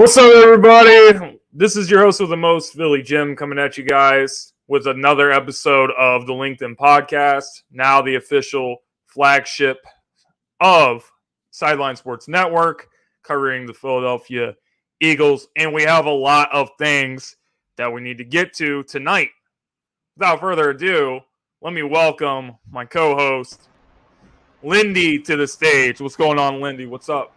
What's up, everybody? This is your host with the most, Philly Jim, coming at you guys with another episode of the Linc'd In Podcast, now the official flagship of Sideline Sports Network, covering the Philadelphia Eagles. And we have a lot of things that we need to get to tonight. Without further ado, let me welcome my co-host, Lindy, to the stage. What's going on, Lindy? What's up?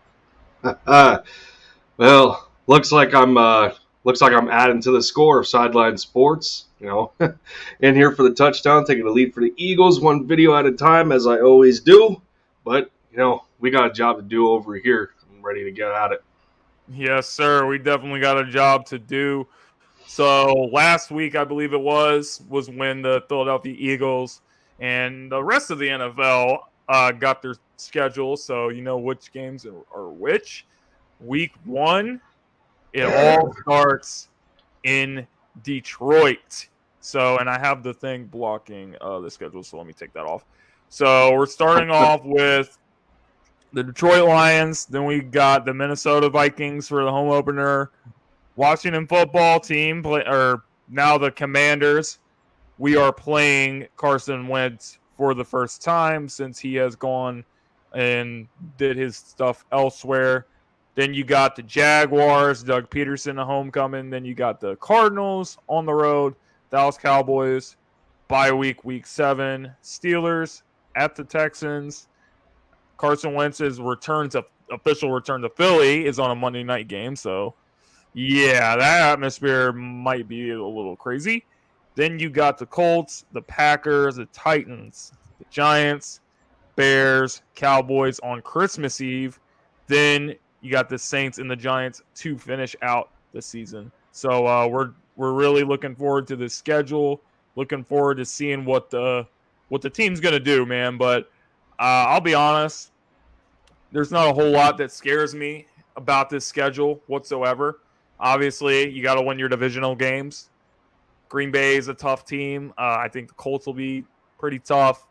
Well, looks like I'm adding to the score of Sideline Sports. In here for the touchdown, taking the lead for the Eagles, one video at a time, as I always do. But we got a job to do over here. I'm ready to get at it. Yes, sir. We definitely got a job to do. So last week, I believe it was when the Philadelphia Eagles and the rest of the NFL got their schedule. So you know which games are which. Week 1, it all starts in Detroit. So, and I have the thing blocking the schedule, so let me take that off. So we're starting off with the Detroit Lions. Then we got the Minnesota Vikings for the home opener. Washington football team, now the Commanders. We are playing Carson Wentz for the first time since he has gone and did his stuff elsewhere. Then you got the Jaguars, Doug Peterson, a homecoming. Then you got the Cardinals on the road, Dallas Cowboys, bye week 7, Steelers at the Texans. Carson Wentz's official return to Philly is on a Monday night game. So, yeah, that atmosphere might be a little crazy. Then you got the Colts, the Packers, the Titans, the Giants, Bears, Cowboys on Christmas Eve. Then you got the Saints and the Giants to finish out the season. So we're really looking forward to this schedule. Looking forward to seeing what the team's gonna do, man. But I'll be honest, there's not a whole lot that scares me about this schedule whatsoever. Obviously, you got to win your divisional games. Green Bay is a tough team. I think the Colts will be pretty tough.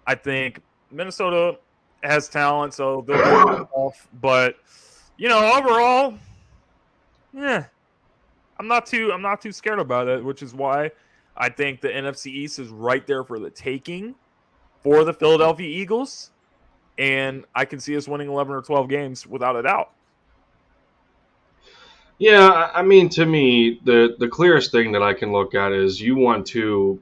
I think Minnesota has talent, so they'll be tough. But overall, I'm not too scared about it, which is why I think the NFC East is right there for the taking for the Philadelphia Eagles, and I can see us winning 11 or 12 games without a doubt. Yeah, I mean, to me, the clearest thing that I can look at is you want to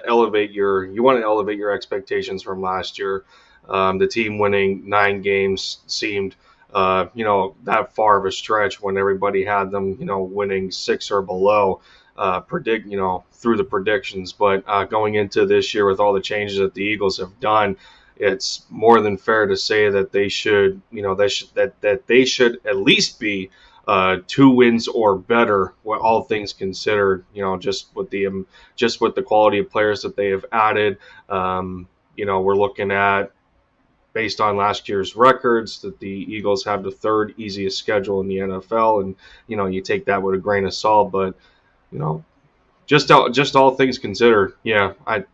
elevate your expectations from last year. The team winning 9 games seemed that far of a stretch when everybody had them winning 6 or below through the predictions. But going into this year with all the changes that the Eagles have done, it's more than fair to say that they should at least be 2 wins or better, all things considered. Just with the quality of players that they have added. We're looking at, based on last year's records, that the Eagles have the 3rd easiest schedule in the NFL, and you take that with a grain of salt. But just all things considered, yeah, I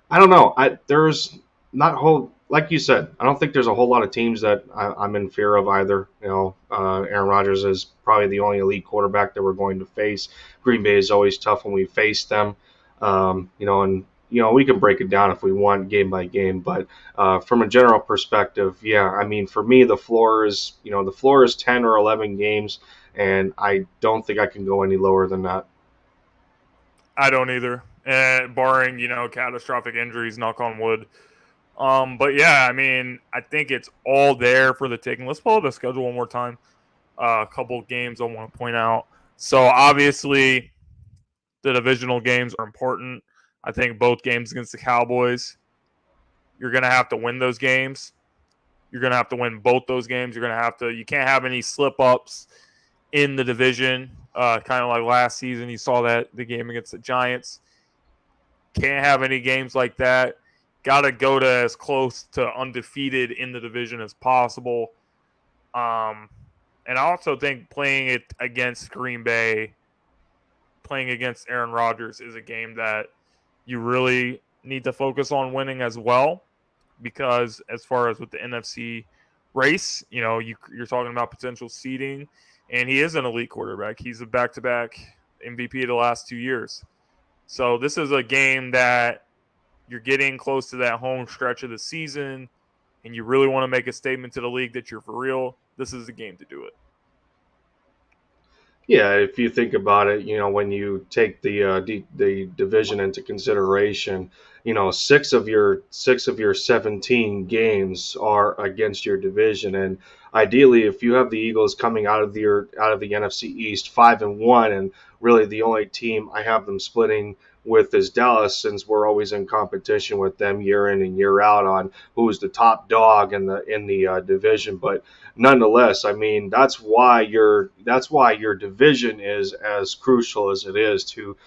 don't know. There's not a whole, like you said, I don't think there's a whole lot of teams that I'm in fear of either. Aaron Rodgers is probably the only elite quarterback that we're going to face. Green Bay is always tough when we face them. And we can break it down if we want game by game, but from a general perspective, yeah, I mean, for me, the floor is 10 or 11 games, and I don't think I can go any lower than that. I don't either, barring catastrophic injuries, knock on wood. But yeah, I mean, I think it's all there for the taking. Let's pull up the schedule one more time. A couple of games I want to point out. So obviously, the divisional games are important. I think both games against the Cowboys, you're going to have to win those games. You're going to have to win both those games. You can't have any slip-ups in the division, kind of like last season. You saw that the game against the Giants. Can't have any games like that. Got to go to as close to undefeated in the division as possible. And I also think playing it against Green Bay, playing against Aaron Rodgers is a game that you really need to focus on winning as well, because as far as with the NFC race. You're talking about potential seeding, and he is an elite quarterback. He's a back-to-back MVP of the last 2 years. So this is a game that you're getting close to that home stretch of the season, and you really want to make a statement to the league that you're for real. This is the game to do it. Yeah, if you think about it, when you take the division into consideration, 6 of your 17 games are against your division, and ideally, if you have the Eagles coming out of the NFC East 5-1, and really the only team I have them splitting with is Dallas, since we're always in competition with them year in and year out on who's the top dog in the division, but nonetheless, I mean that's why your division is as crucial as it is to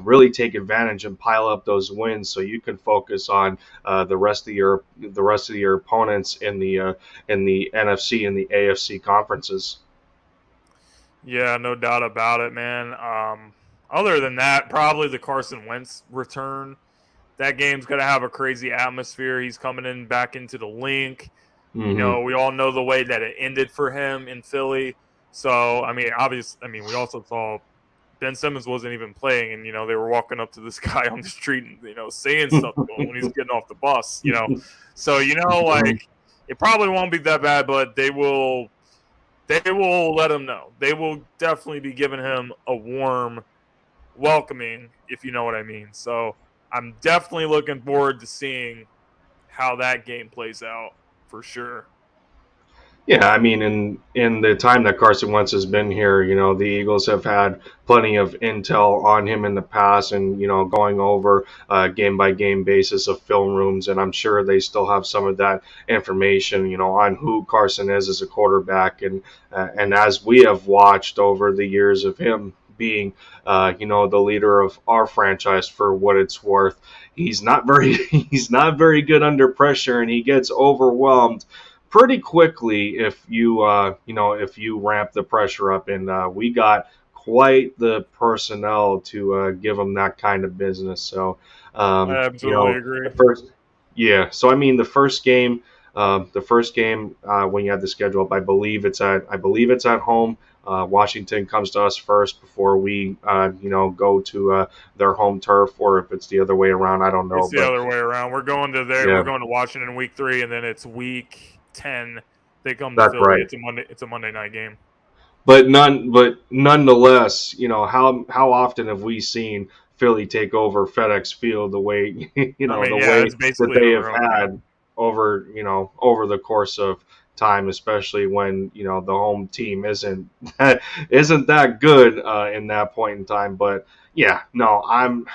really take advantage and pile up those wins, so you can focus on the rest of your opponents in the NFC and the AFC conferences. Yeah, no doubt about it, man. Other than that, probably the Carson Wentz return. That game's going to have a crazy atmosphere. He's coming in back into the Link. Hmm. We all know the way that it ended for him in Philly. So, we also saw Ben Simmons wasn't even playing, and, they were walking up to this guy on the street and, saying stuff to him when he's getting off the bus. So, like, it probably won't be that bad, but they will let him know. They will definitely be giving him a warm welcoming, if you know what I mean. So I'm definitely looking forward to seeing how that game plays out for sure. Yeah, I mean, in the time that Carson Wentz has been here, the Eagles have had plenty of intel on him in the past, and going over game by game basis of film rooms, and I'm sure they still have some of that information, on who Carson is as a quarterback, and as we have watched over the years of him being, the leader of our franchise for what it's worth, he's not very he's not very good under pressure, and he gets overwhelmed pretty quickly if you ramp the pressure up, and we got quite the personnel to give them that kind of business. So I absolutely agree. the first yeah, so I mean the first game when you have the schedule up, I believe it's at home. Washington comes to us first before we go to their home turf, or if it's the other way around, I don't know, It's the but other way around. We're going to there. yeah, We're going to Washington week 3, and then it's week 10. They come to that's Philly. right. It's a Monday night game. But nonetheless, how often have we seen Philly take over FedEx Field the way the Yeah, way it's that basically they a have home game. had over the course of time, especially when the home team isn't that good in that point in time. But yeah, no, I'm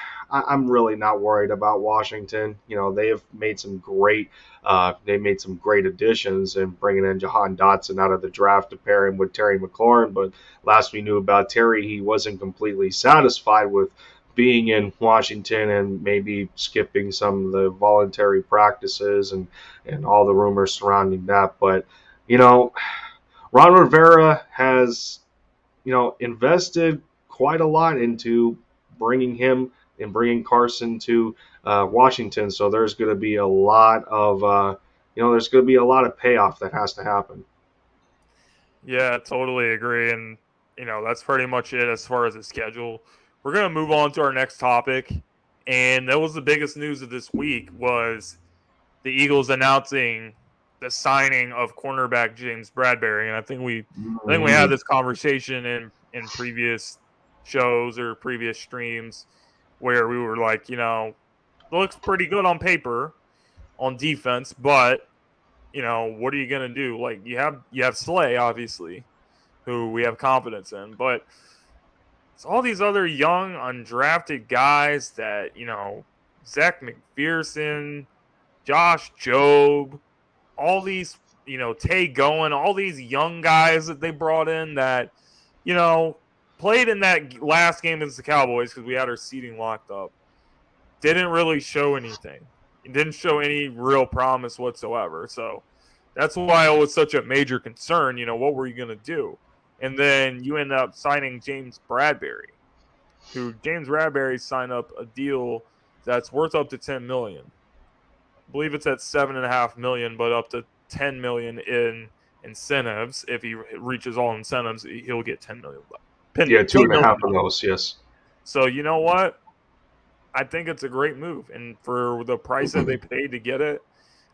really not worried about Washington. They have made some great additions, and bringing in Jahan Dotson out of the draft to pair him with Terry McLaurin. But last we knew about Terry, he wasn't completely satisfied with being in Washington and maybe skipping some of the voluntary practices and all the rumors surrounding that. But, you know, Ron Rivera has, invested quite a lot into bringing him and bringing Carson to Washington. So there's going to be a lot of, payoff that has to happen. Yeah, totally agree. And, that's pretty much it as far as the schedule. We're going to move on to our next topic. And that was the biggest news of this week was the Eagles announcing the signing of cornerback James Bradberry. And I think we had this conversation in previous shows or previous streams where we were like, looks pretty good on paper on defense, but what are you gonna do? Like you have Slay, obviously, who we have confidence in, but it's all these other young undrafted guys that Zach McPherson, Josh Jobe, all these Tay Gowan, all these young guys that they brought in that played in that last game against the Cowboys because we had our seating locked up. Didn't really show anything. It didn't show any real promise whatsoever. So that's why it was such a major concern. What were you going to do? And then you end up signing James Bradberry, who James Bradberry signed up a deal that's worth up to $10 million. I believe it's at $7.5 million, but up to $10 million in incentives. If he reaches all incentives, he'll get $10 million. Yeah, 2.5 of those, yes. So you know what? I think it's a great move, and for the price that they paid to get it,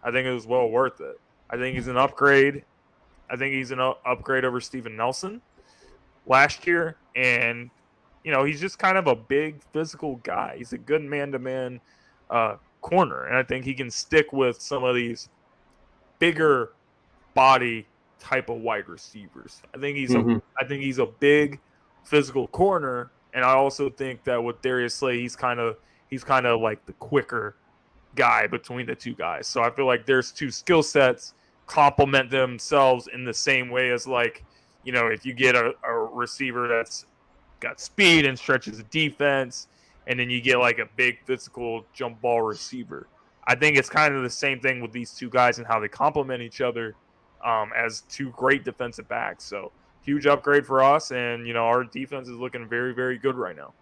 I think it was well worth it. I think he's an upgrade. I think he's an upgrade over Steven Nelson last year, and he's just kind of a big physical guy. He's a good man-to-man corner, and I think he can stick with some of these bigger body type of wide receivers. I think he's a big physical corner, and I also think that with Darius Slay, he's kind of like the quicker guy between the two guys. So I feel like there's two skill sets complement themselves in the same way as, like, if you get a receiver that's got speed and stretches the defense, and then you get like a big physical jump ball receiver. I think it's kind of the same thing with these two guys and how they complement each other as two great defensive backs. So huge upgrade for us, and our defense is looking very, very good right now.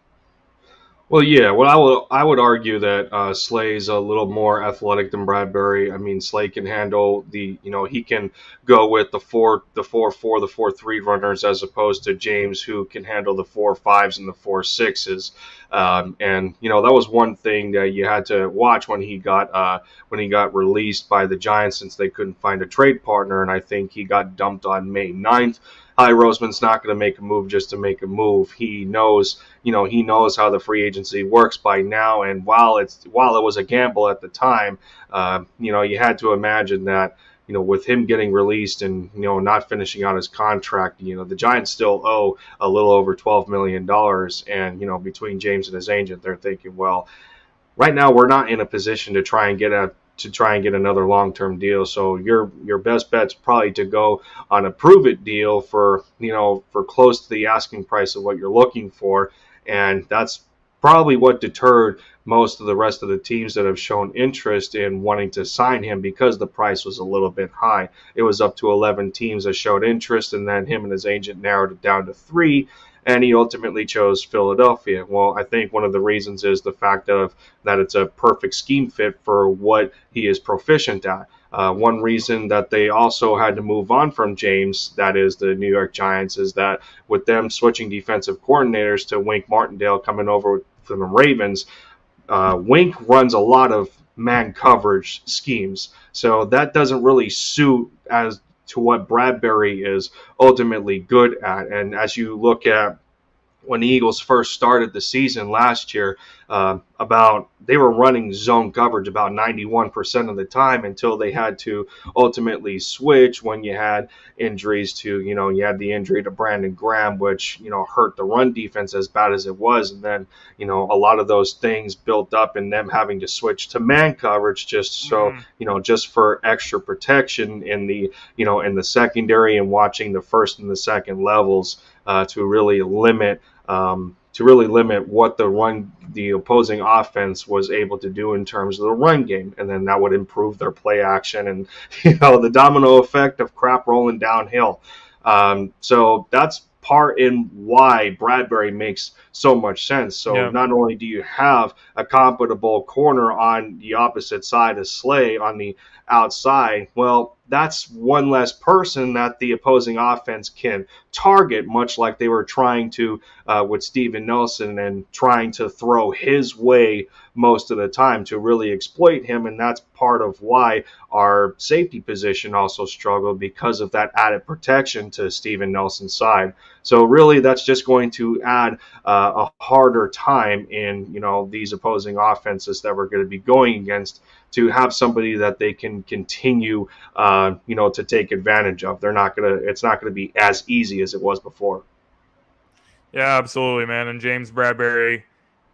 Well, yeah. Well, I would argue that Slay's a little more athletic than Bradberry. I mean, Slay can handle he can go with the 4-4, the 4-3 runners, as opposed to James, who can handle the 4-5s and the 4-6s. And that was one thing that you had to watch when he got released by the Giants, since they couldn't find a trade partner. And I think he got dumped on May 9th. Howie Roseman's not going to make a move just to make a move. He knows how the free agency works by now. And while it was a gamble at the time, you had to imagine that, with him getting released and, not finishing out his contract, the Giants still owe a little over $12 million. And, between James and his agent, they're thinking, well, right now we're not in a position to try and get another long-term deal. So your best bet's probably to go on a prove-it deal for close to the asking price of what you're looking for. And that's probably what deterred most of the rest of the teams that have shown interest in wanting to sign him, because the price was a little bit high. It was up to 11 teams that showed interest, and then him and his agent narrowed it down to 3. And he ultimately chose Philadelphia. Well, I think one of the reasons is the fact that it's a perfect scheme fit for what he is proficient at. One reason that they also had to move on from James, that is the New York Giants, is that with them switching defensive coordinators to Wink Martindale coming over from the Ravens, Wink runs a lot of man coverage schemes. So that doesn't really suit as to what Bradberry is ultimately good at. And as you look at when the Eagles first started the season last year, they were running zone coverage about 91% of the time, until they had to ultimately switch when you had injuries to, you had the injury to Brandon Graham, which, hurt the run defense as bad as it was. And then, a lot of those things built up in them having to switch to man coverage just so, just for extra protection in the, in the secondary, and watching the first and the second levels to really limit what the opposing offense was able to do in terms of the run game. And then that would improve their play action and, the domino effect of crap rolling downhill. So that's part in why Bradberry makes so much sense. So Not only do you have a compatible corner on the opposite side of Slay on the outside, well, that's one less person that the opposing offense can target, much like they were trying to with Steven Nelson, and trying to throw his way most of the time to really exploit him. And that's part of why our safety position also struggled, because of that added protection to Steven Nelson's side. So really, that's just going to add a harder time in these opposing offenses that we're going to be going against, to have somebody that they can continue to take advantage of. It's not gonna be as easy as it was before. Yeah, absolutely, man. And James Bradberry,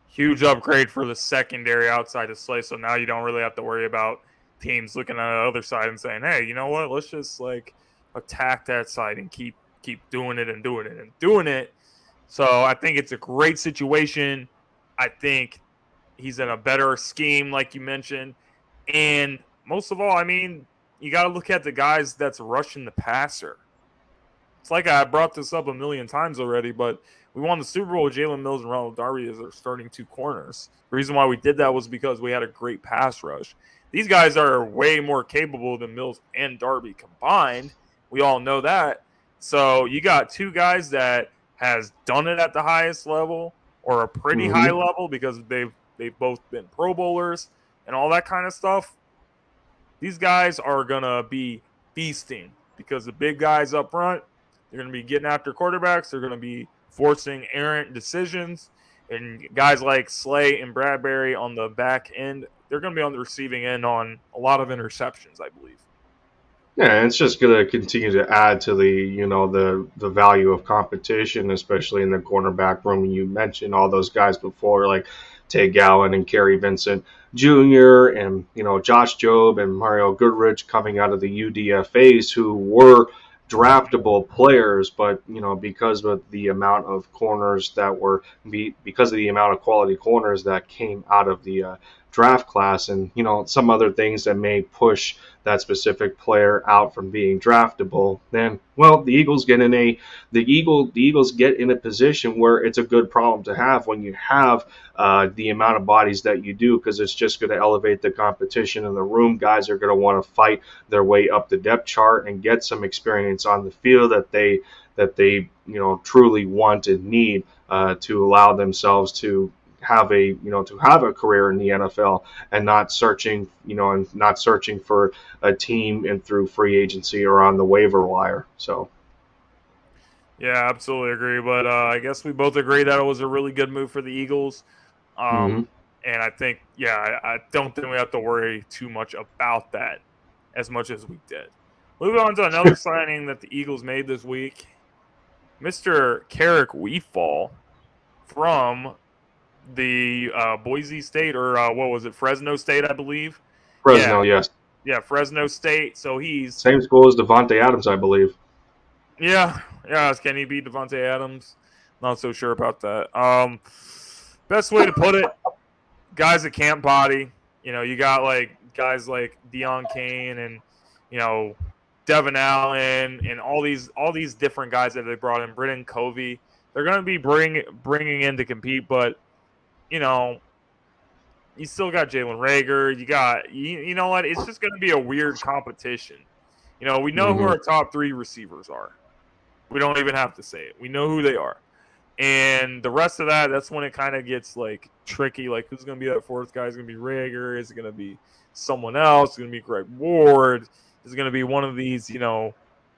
huge upgrade for the secondary outside of Slay. So now you don't really have to worry about teams looking at the other side and saying, hey, you know what? Let's just attack that side and keep doing it and doing it and doing it. So I think it's a great situation. I think he's in a better scheme, like you mentioned. And most of all, I mean, you got to look at the guys that's rushing the passer. It's like I brought this up a million times already, but we won the Super Bowl with Jalen Mills and Ronald Darby as our starting two corners. The reason why we did that was because we had a great pass rush. these guys are way more capable than Mills and Darby combined. We all know that. So you got two guys that has done it at the highest level or a pretty high level because they've both been Pro Bowlers and all that kind of stuff. These guys are going to be feasting because the big guys up front, they're going to be getting after quarterbacks. They're going to be forcing errant decisions. And guys like Slay and Bradberry on the back end, they're going to be on the receiving end on a lot of interceptions, I believe. Yeah, it's just going to continue to add to the value of competition, especially in the cornerback room. You mentioned all those guys before, like Tay Gowan and Kerry Vincent Jr. and, Josh Jobe and Mario Goodrich coming out of the UDFAs who were draftable players, but, because of the amount of corners because of the amount of quality corners that came out of the draft class and, some other things that may push that specific player out from being draftable, then, well, the Eagles get in a position where it's a good problem to have when you have the amount of bodies that you do, because it's just going to elevate the competition in the room. Guys are going to want to fight their way up the depth chart and get some experience on the field that they truly want and need to allow themselves to have a career in the NFL and not searching for a team and through free agency or on the waiver wire. So yeah, absolutely agree. But I guess we both agree that it was a really good move for the Eagles. And I think, I don't think we have to worry too much about that as much as we did. Moving on to another signing that the Eagles made this week, Mr. Carrick Wheatfall from the Boise State, or what was it, Fresno State, I believe. Fresno, yes. Yeah, Fresno State. So he's same school as Devontae Adams, I believe. Yeah. Can he beat Devontae Adams? Not so sure about that. Best way to put it, guys that can't body. You got like guys like Deion Kane and Devin Allen and all these different guys that they brought in. Britton Covey. They're going to be bringing in to compete, but you still got Jalen Reagor. You got, you know what? It's just going to be a weird competition. We know who our top three receivers are. We don't even have to say it. We know who they are. And the rest of that's when it kind of gets, like, tricky. Like, who's going to be that fourth guy? Is it going to be Reagor? Is it going to be someone else? Is it going to be Greg Ward? Is it going to be one of these,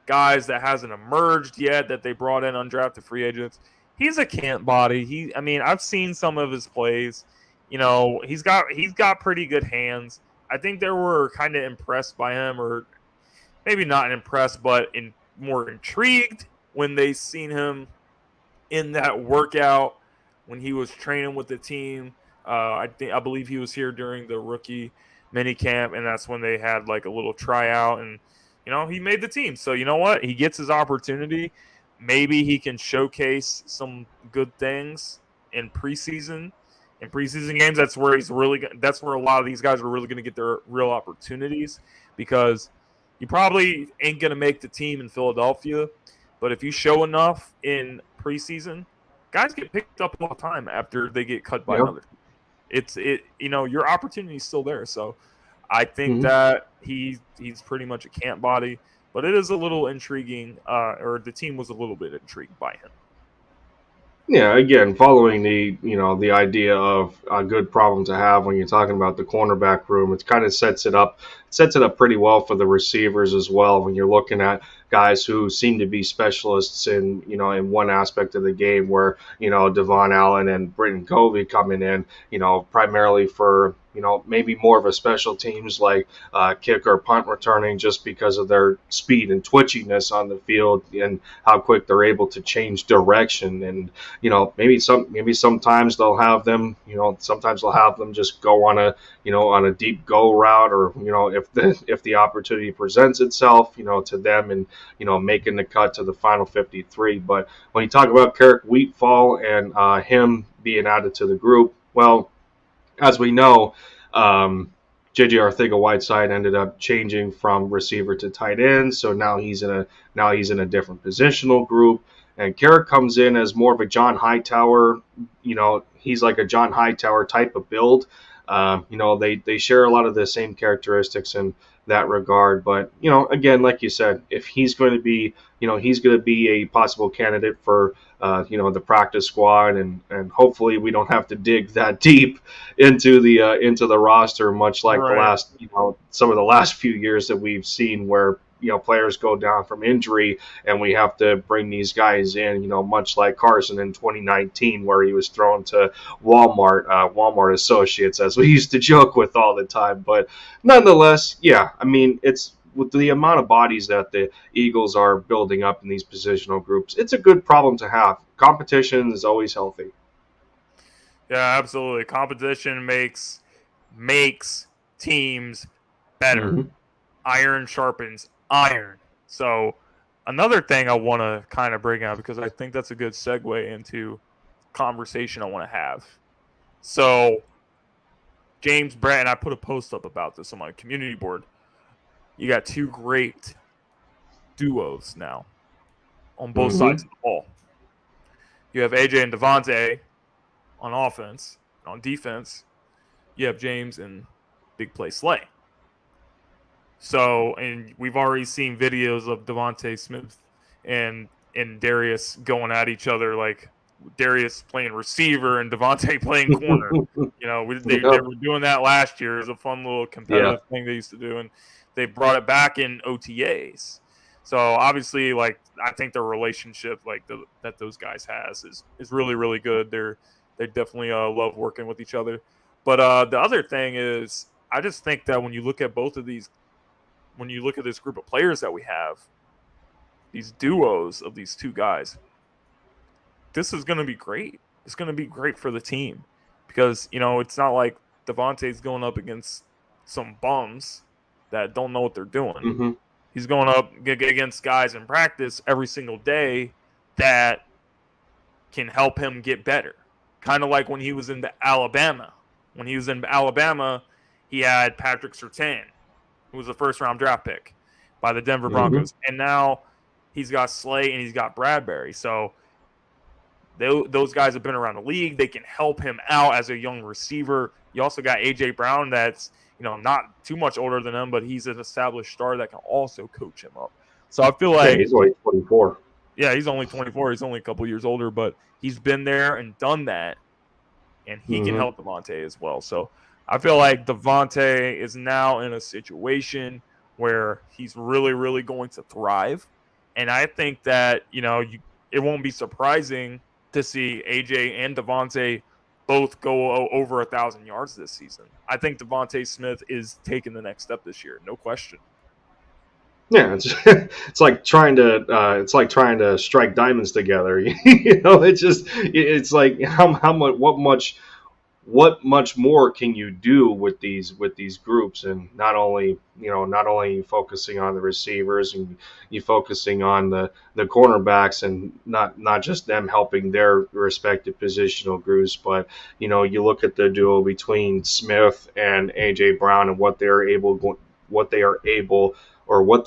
guys that hasn't emerged yet that they brought in undrafted free agents? He's a can't body. I've seen some of his plays. He's got pretty good hands. I think they were kind of impressed by him, or maybe not impressed, but more intrigued when they seen him in that workout when he was training with the team. I believe he was here during the rookie mini camp, and that's when they had like a little tryout, and he made the team. So you know what? He gets his opportunity. Maybe he can showcase some good things in preseason. In preseason games, that's where a lot of these guys are really going to get their real opportunities, because you probably ain't going to make the team in Philadelphia, but if you show enough in preseason, guys get picked up all the time after they get cut by another team. Your opportunity is still there. So I think that he's pretty much a can't body, but it is a little intriguing, or the team was a little bit intrigued by him. Yeah, again, following the idea of a good problem to have when you're talking about the cornerback room, it kind of sets it up pretty well for the receivers as well. When you're looking at guys who seem to be specialists in one aspect of the game, where Devon Allen and Britton Covey coming in, primarily for maybe more of a special teams like kick or punt returning, just because of their speed and twitchiness on the field and how quick they're able to change direction. And maybe sometimes they'll have them just go on a deep go route, or if the opportunity presents itself to them, and making the cut to the final 53. But when you talk about Carrick Wheatfall and him being added to the group, well, as we know, J.J. Arcega-Whiteside ended up changing from receiver to tight end, so now he's in a different positional group. And Carrick comes in as more of a John Hightower. He's like a John Hightower type of build. They share a lot of the same characteristics in that regard. But again, like you said, if he's going to be, he's going to be a possible candidate for the practice squad, and hopefully we don't have to dig that deep into the roster, much like the last some of the last few years that we've seen where players go down from injury and we have to bring these guys in, much like Carson in 2019 where he was thrown to Walmart associates, as we used to joke with all the time. But nonetheless, yeah, I mean, it's with the amount of bodies that the Eagles are building up in these positional groups, it's a good problem to have. Competition is always healthy. Yeah, absolutely. Competition makes teams better. Mm-hmm. Iron sharpens iron. So another thing I want to kind of bring out, because I think that's a good segue into conversation I want to have. So James Brad, and I put a post up about this on my community board. You got two great duos now on both sides of the ball. You have AJ and Devontae on offense. On defense, you have James and Big Play Slay. So, and we've already seen videos of Devontae Smith and Darius going at each other, like Darius playing receiver and Devontae playing corner. They were doing that last year. It was a fun little competitive thing they used to do, and they brought it back in OTAs. So obviously, like, I think the relationship that those guys has is really, really good. They definitely love working with each other. But the other thing is, I just think that when you look at both of these, when you look at this group of players that we have, these duos of these two guys, this is going to be great. It's going to be great for the team because, it's not like Devontae's going up against some bums that don't know what they're doing. Mm-hmm. He's going up against guys in practice every single day that can help him get better. Kind of like when he was in Alabama. When he was in Alabama, he had Patrick Surtain, who was a first-round draft pick by the Denver Broncos. And now he's got Slay and he's got Bradberry. So those guys have been around the league. They can help him out as a young receiver. You also got A.J. Brown that's, not too much older than him, but he's an established star that can also coach him up. So I feel like he's only 24. Yeah, he's only 24. He's only a couple years older, but he's been there and done that, and he can help Devontae as well. So I feel like Devontae is now in a situation where he's really, really going to thrive. And I think that, it won't be surprising to see AJ and Devontae both go over 1,000 yards this season. I think Devontae Smith is taking the next step this year, no question. Yeah, it's like trying to strike diamonds together. It's like what much more can you do with these groups, and not only focusing on the receivers and you focusing on the cornerbacks, and not just them helping their respective positional groups, but you look at the duo between Smith and AJ Brown and what they're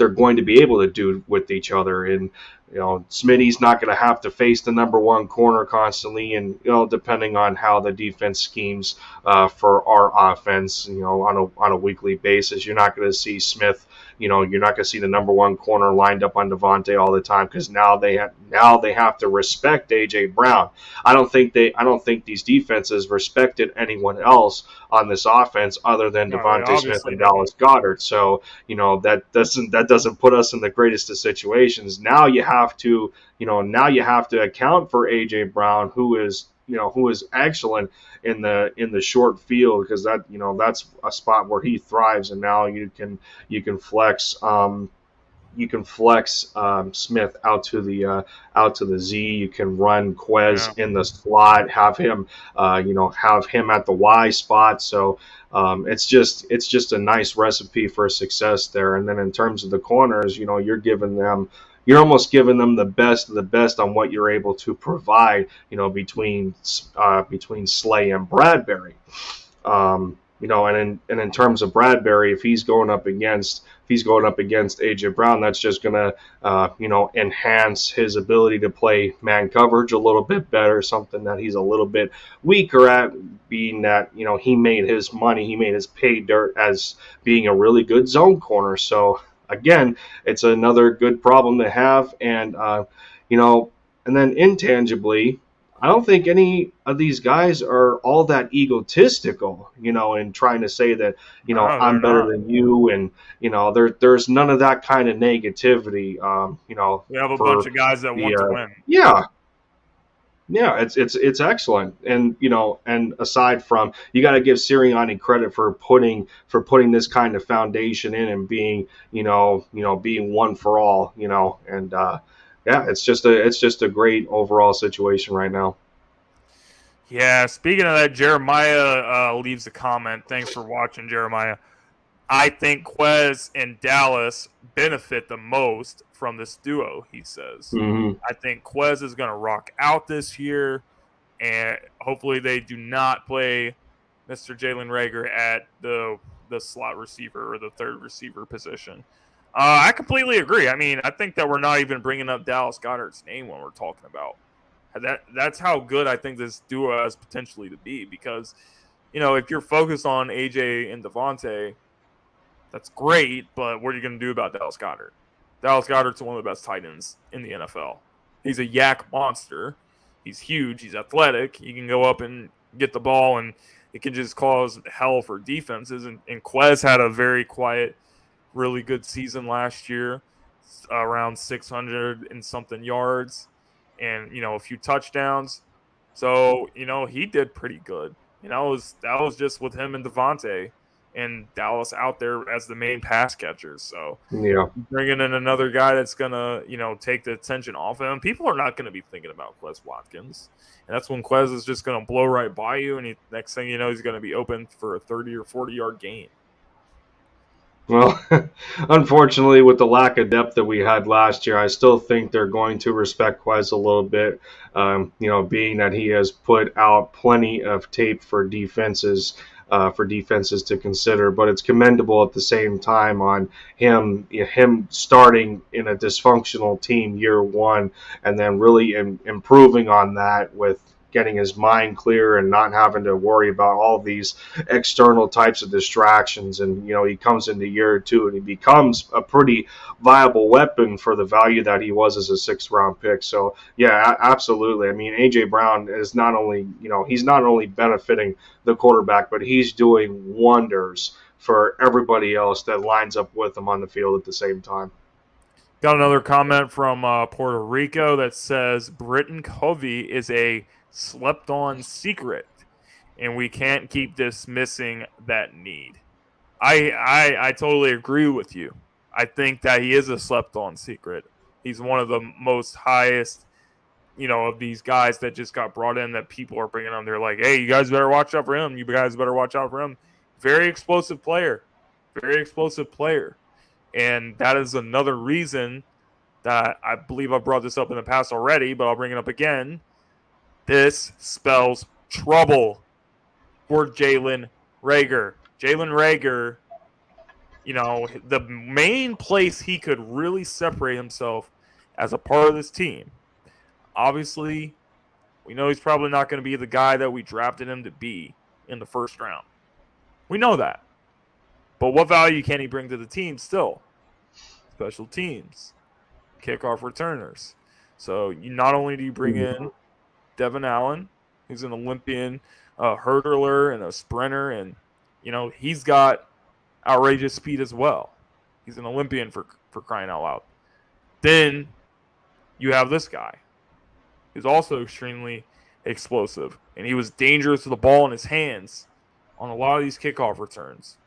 going to be able to do with each other. And Smitty's not going to have to face the number one corner constantly, and depending on how the defense schemes for our offense, on a weekly basis, you're not going to see Smith. You're not going to see the number one corner lined up on Devontae all the time, because now they have to respect AJ Brown. I don't think these defenses respected anyone else on this offense other than Devontae Smith and Dallas Goedert. So that doesn't put us in the greatest of situations. Now you have to account for AJ Brown, who is excellent in the short field, because that's a spot where he thrives. And now you can flex Smith out to the Z. You can run Quez in the slot, have him at the Y spot. So it's just a nice recipe for success there. And then in terms of the corners, you're almost giving them the best of the best on what you're able to provide, between Slay and Bradberry. And in terms of Bradberry, if he's going up against he's going up against A.J. Brown, that's just going to, enhance his ability to play man coverage a little bit better, something that he's a little bit weaker at, being that, he made his money, he made his pay dirt as being a really good zone corner. So, again, it's another good problem to have. And, and then intangibly, I don't think any of these guys are all that egotistical, in trying to say that, No, I'm they're better not. than you. And, there's none of that kind of negativity, We have a for bunch of guys that the, want to win. yeah, it's excellent. And, and aside from, you got to give Sirianni credit for putting this kind of foundation in and being, being one for all, and, yeah, it's just a great overall situation right now. Yeah, speaking of that, Jeremiah leaves a comment. Thanks for watching, Jeremiah. I think Quez and Dallas benefit the most from this duo, he says. Mm-hmm. I think Quez is going to rock out this year, and hopefully they do not play Mr. Jalen Reagor at the slot receiver or the third receiver position. I completely agree. I mean, I think that we're not even bringing up Dallas Goedert's name when we're talking about that's how good I think this duo has potentially to be, because, if you're focused on AJ and Devontae, that's great, but what are you going to do about Dallas Goedert? Dallas Goedert's one of the best tight ends in the NFL. He's a yak monster. He's huge. He's athletic. He can go up and get the ball, and it can just cause hell for defenses. And Quez had a very quiet, really good season last year, around 600 and something yards and, a few touchdowns. So, he did pretty good. That was just with him and Devontae and Dallas out there as the main pass catchers. So Yeah. bringing in another guy that's going to, take the attention off him, people are not going to be thinking about Quez Watkins. And that's when Quez is just going to blow right by you, and next thing you know, he's going to be open for a 30 or 40-yard gain. Well, unfortunately, with the lack of depth that we had last year, I still think they're going to respect Quez a little bit, being that he has put out plenty of tape for defenses to consider. But it's commendable at the same time on him starting in a dysfunctional team year one and then really improving on that with getting his mind clear and not having to worry about all these external types of distractions. And, he comes into year two and he becomes a pretty viable weapon for the value that he was as a 6th-round pick. So, yeah, absolutely. I mean, A.J. Brown is not only, he's not only benefiting the quarterback, but he's doing wonders for everybody else that lines up with him on the field at the same time. Got another comment from Puerto Rico that says Britton Covey is a slept-on secret, and we can't keep dismissing that need. I totally agree with you. I think that he is a slept-on secret. He's one of the most highest, of these guys that just got brought in that people are bringing on. They're like, hey, you guys better watch out for him. You guys better watch out for him. Very explosive player. Very explosive player. And that is another reason that I believe I brought this up in the past already, but I'll bring it up again. This spells trouble for Jalen Reagor. Jalen Reagor, the main place he could really separate himself as a part of this team. Obviously, we know he's probably not going to be the guy that we drafted him to be in the first round. We know that. But what value can he bring to the team still? Special teams, kickoff returners. So not only do you bring in Devin Allen, who's an Olympian hurdler and a sprinter, and he's got outrageous speed as well. He's an Olympian for crying out loud. Then you have this guy who's also extremely explosive, and he was dangerous with the ball in his hands on a lot of these kickoff returns.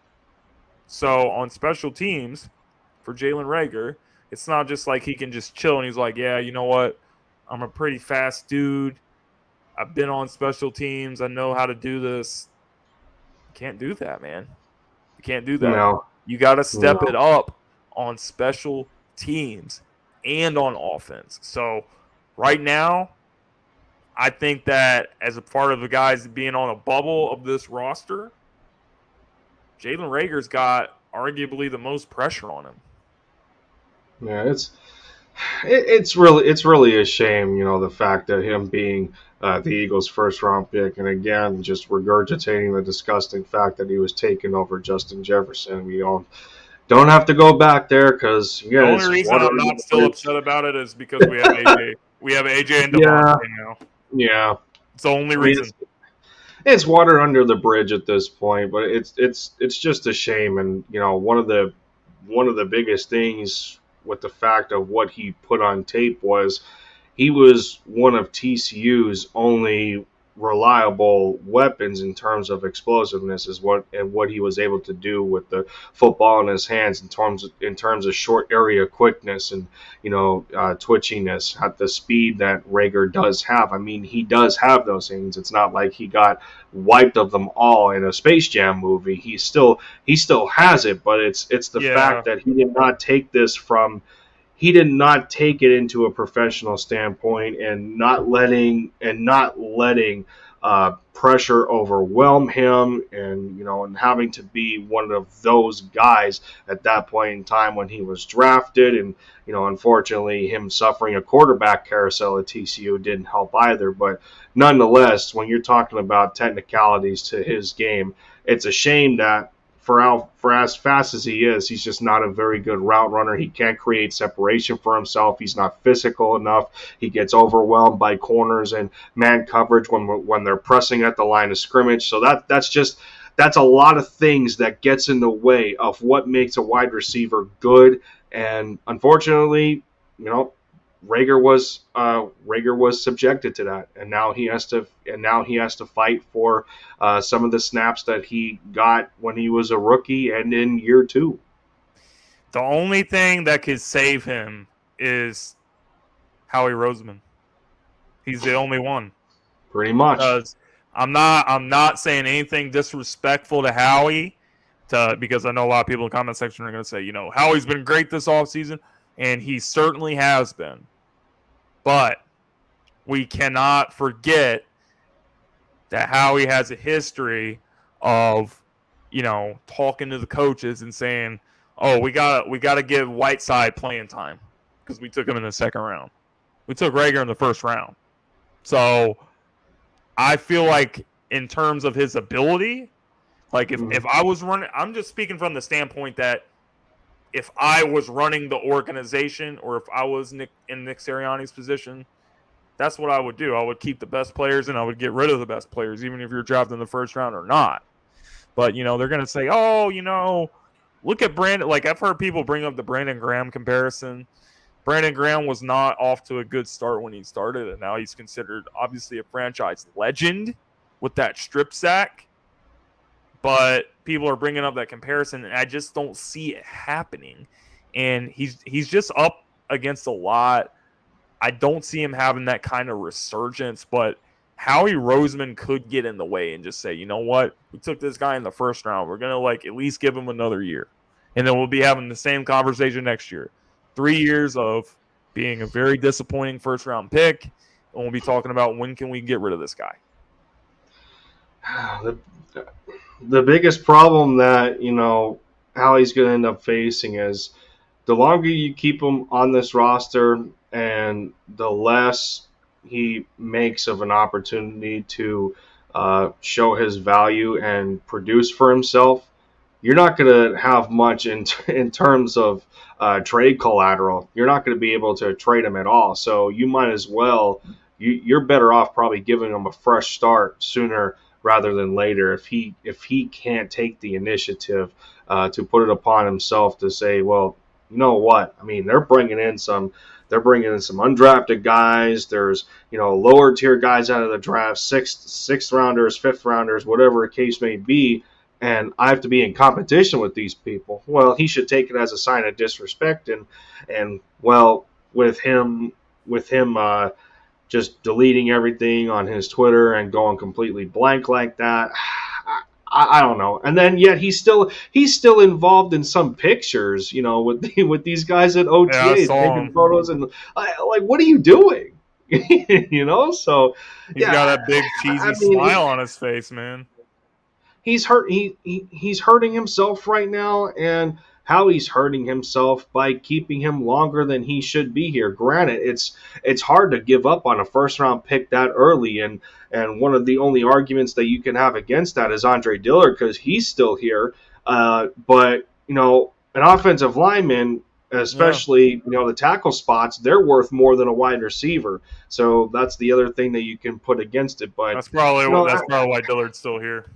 So on special teams for Jalen Reagor, it's not just like he can just chill and he's like, yeah, you know what? I'm a pretty fast dude. I've been on special teams. I know how to do this. You can't do that, man. You can't do that. No. You got to step it up on special teams and on offense. So right now, I think that as a part of the guys being on a bubble of this roster, Jalen Reagor's got arguably the most pressure on him. Yeah, it's really a shame, the fact that him being the Eagles' first round pick, and again, just regurgitating the disgusting fact that he was taken over Justin Jefferson. We don't have to go back there because the only reason I'm not still upset about it is because we have AJ. We have AJ and Devontae now. Yeah, it's the only reason. It's water under the bridge at this point, but it's just a shame. And one of the biggest things with the fact of what he put on tape was he was one of TCU's only reliable weapons in terms of explosiveness and what he was able to do with the football in his hands in terms of short area quickness and twitchiness at the speed that Reagor does have. I mean, he does have those things. It's not like he got wiped of them all in a Space Jam movie. He still has it, but it's the fact that he did not take this from. He did not take it into a professional standpoint and not letting pressure overwhelm him and having to be one of those guys at that point in time when he was drafted. And, unfortunately, him suffering a quarterback carousel at TCU didn't help either. But nonetheless, when you're talking about technicalities to his game, it's a shame that for as fast as he is, he's just not a very good route runner. He can't create separation for himself. He's not physical enough. He gets overwhelmed by corners and man coverage when they're pressing at the line of scrimmage. So that's a lot of things that gets in the way of what makes a wide receiver good. And unfortunately, Reagor was subjected to that, and now he has to fight for some of the snaps that he got when he was a rookie and in year 2. The only thing that could save him is Howie Roseman. He's the only one. Pretty much. Because I'm not saying anything disrespectful to Howie, because I know a lot of people in the comment section are going to say, Howie's been great this offseason. And he certainly has been. But we cannot forget that Howie has a history of, talking to the coaches and saying, oh, we got to give Whiteside playing time because we took him in the second round. We took Reagor in the first round. So I feel like in terms of his ability, like if I was running, I'm just speaking from the standpoint that if I was running the organization or if I was in Nick Sirianni's position, that's what I would do. I would keep the best players and I would get rid of the best players, even if you're drafted in the first round or not. But, they're going to say, oh, look at Brandon. Like, I've heard people bring up the Brandon Graham comparison. Brandon Graham was not off to a good start when he started, and now he's considered, obviously, a franchise legend with that strip sack. But people are bringing up that comparison, and I just don't see it happening. And he's just up against a lot. I don't see him having that kind of resurgence, but Howie Roseman could get in the way and just say, you know what? We took this guy in the first round. We're going to, at least give him another year. And then we'll be having the same conversation next year. 3 years of being a very disappointing first-round pick, and we'll be talking about when can we get rid of this guy. The biggest problem that, Howie's going to end up facing is the longer you keep him on this roster and the less he makes of an opportunity to show his value and produce for himself, you're not going to have much in terms of trade collateral. You're not going to be able to trade him at all. So you might as well, you're better off probably giving him a fresh start sooner rather than later if he can't take the initiative to put it upon himself to say, well, you know what? I mean, they're bringing in some undrafted guys. There's, lower tier guys out of the draft, sixth rounders, fifth rounders, whatever the case may be, and I have to be in competition with these people. Well, he should take it as a sign of disrespect, and well, with him just deleting everything on his Twitter and going completely blank like that. I don't know. And then yet he's still involved in some pictures, with these guys at OTAs taking photos and like, what are you doing? So he's got a big cheesy smile on his face, man. he's hurt. He's hurting himself right now, and how he's hurting himself by keeping him longer than he should be here. Granted, it's hard to give up on a first round pick that early, and one of the only arguments that you can have against that is Andre Dillard because he's still here. But an offensive lineman, especially the tackle spots, they're worth more than a wide receiver. So that's the other thing that you can put against it. But that's probably why Dillard's still here.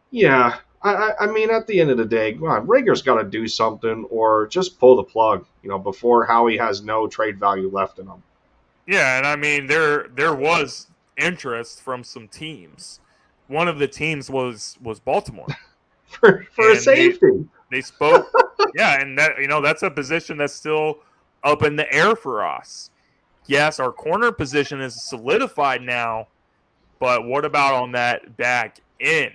Yeah, I mean, at the end of the day, come on, Rager's got to do something or just pull the plug, before Howie has no trade value left in him. Yeah, and I mean, there was interest from some teams. One of the teams was Baltimore for a safety. They spoke, yeah, and that that's a position that's still up in the air for us. Yes, our corner position is solidified now, but what about on that back end?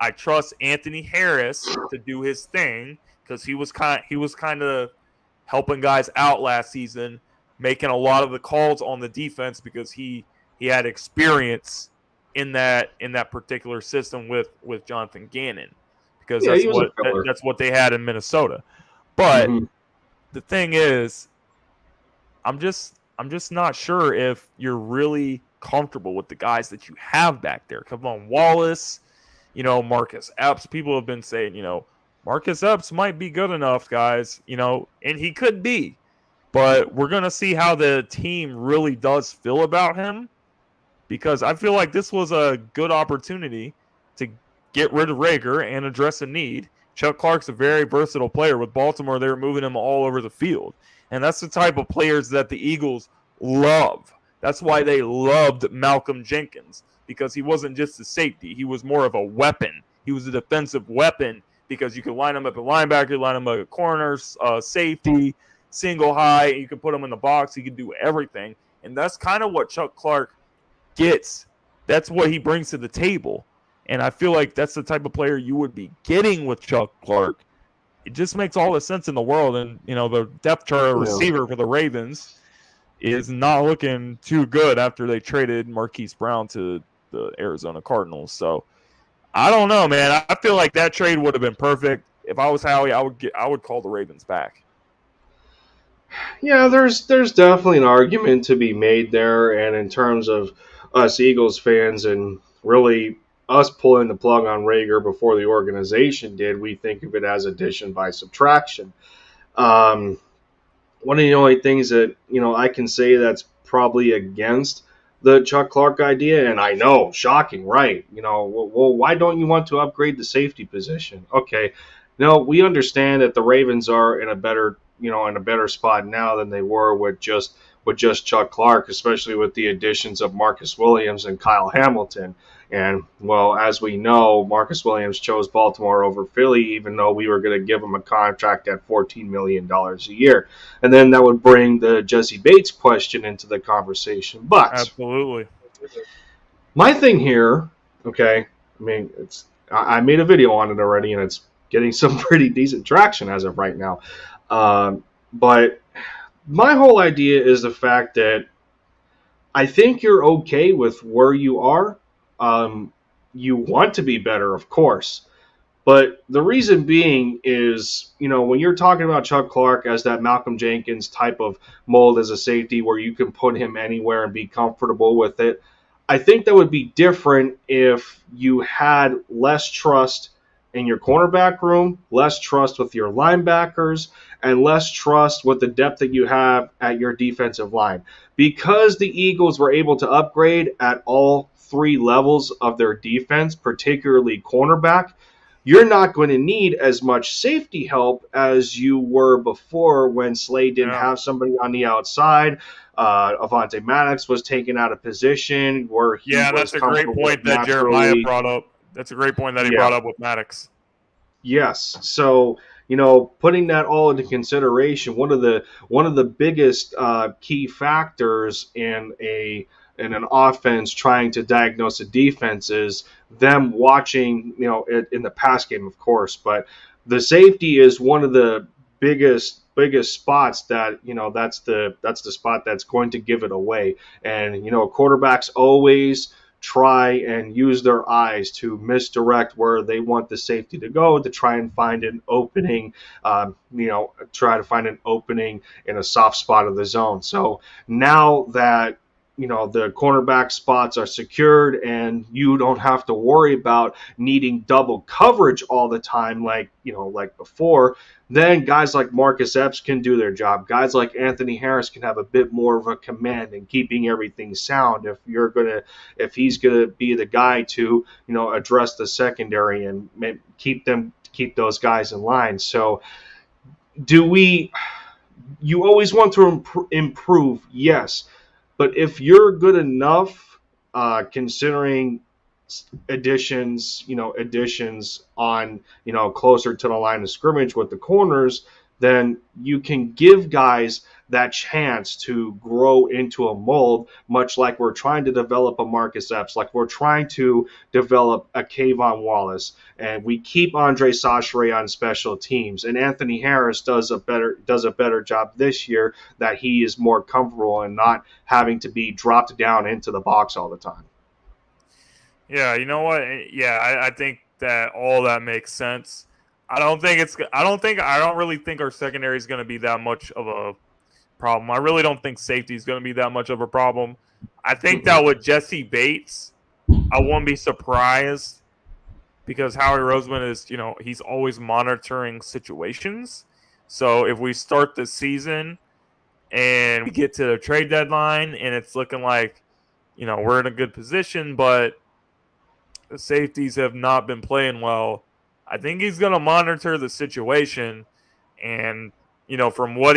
I trust Anthony Harris to do his thing because he was kind of helping guys out last season, making a lot of the calls on the defense because he had experience in that particular system with Jonathan Gannon because that's what they had in Minnesota. But the thing is, I'm just not sure if you're really comfortable with the guys that you have back there. Come on, Wallace. Marcus Epps. People have been saying, Marcus Epps might be good enough, guys, and he could be. But we're going to see how the team really does feel about him because I feel like this was a good opportunity to get rid of Rager and address a need. Chuck Clark's a very versatile player. With Baltimore, they were moving him all over the field. And that's the type of players that the Eagles love. That's why they loved Malcolm Jenkins. Because he wasn't just a safety. He was more of a weapon. He was a defensive weapon because you could line him up at linebacker, line him up at corners, safety, single high. You could put him in the box. He could do everything. And that's kind of what Chuck Clark gets. That's what he brings to the table. And I feel like that's the type of player you would be getting with Chuck Clark. It just makes all the sense in the world. And, the depth chart receiver for the Ravens is not looking too good after they traded Marquise Brown to the Arizona Cardinals. So I don't know, man. I feel like that trade would have been perfect. If I was Howie, I would call the Ravens back. Yeah, there's definitely an argument to be made there, and in terms of us Eagles fans and really us pulling the plug on Rager before the organization did, we think of it as addition by subtraction. One of the only things that I can say that's probably against the Chuck Clark idea, and I know, shocking, right? Well, why don't you want to upgrade the safety position? Okay, we understand that the Ravens are in a better spot now than they were with just Chuck Clark, especially with the additions of Marcus Williams and Kyle Hamilton. And, well, as we know, Marcus Williams chose Baltimore over Philly, even though we were going to give him a contract at $14 million a year. And then that would bring the Jesse Bates question into the conversation. But absolutely, my thing here, okay, I mean, I made a video on it already, and it's getting some pretty decent traction as of right now. But my whole idea is the fact that I think you're okay with where you are. You want to be better, of course. But the reason being is, when you're talking about Chuck Clark as that Malcolm Jenkins type of mold as a safety where you can put him anywhere and be comfortable with it, I think that would be different if you had less trust in your cornerback room, less trust with your linebackers, and less trust with the depth that you have at your defensive line. Because the Eagles were able to upgrade at all three levels of their defense, particularly cornerback, you're not going to need as much safety help as you were before when Slade didn't have somebody on the outside. Avonte Maddox was taken out of position where he was that's a great point that Jeremiah brought up. That's a great point that he brought up with Maddox. Yes. So, putting that all into consideration, one of the biggest key factors in an offense trying to diagnose a defense is them watching, in the pass game, of course, but the safety is one of the biggest spots that, that's the spot that's going to give it away. And, quarterbacks always try and use their eyes to misdirect where they want the safety to go to try and find an opening, try to find an opening in a soft spot of the zone. So now that the cornerback spots are secured and you don't have to worry about needing double coverage all the time like before, then guys like Marcus Epps can do their job. Guys like Anthony Harris can have a bit more of a command in keeping everything sound if he's gonna be the guy to address the secondary and keep those guys in line. So you always want to improve, yes. But if you're good enough, considering additions on, closer to the line of scrimmage with the corners, then you can give guys that chance to grow into a mold, much like we're trying to develop a Marcus Epps, like we're trying to develop a Kayvon Wallace, and we keep Andre Sachare on special teams, and Anthony Harris does a better job this year, that he is more comfortable and not having to be dropped down into the box all the time. Yeah, you know what? Yeah, I think that all that makes sense. I don't really think our secondary is going to be that much of a problem. I really don't think safety is going to be that much of a problem. I think that with Jesse Bates, I won't be surprised, because Howie Roseman is, he's always monitoring situations. So if we start the season and we get to the trade deadline and it's looking like, we're in a good position, but the safeties have not been playing well, I think he's going to monitor the situation. And, from what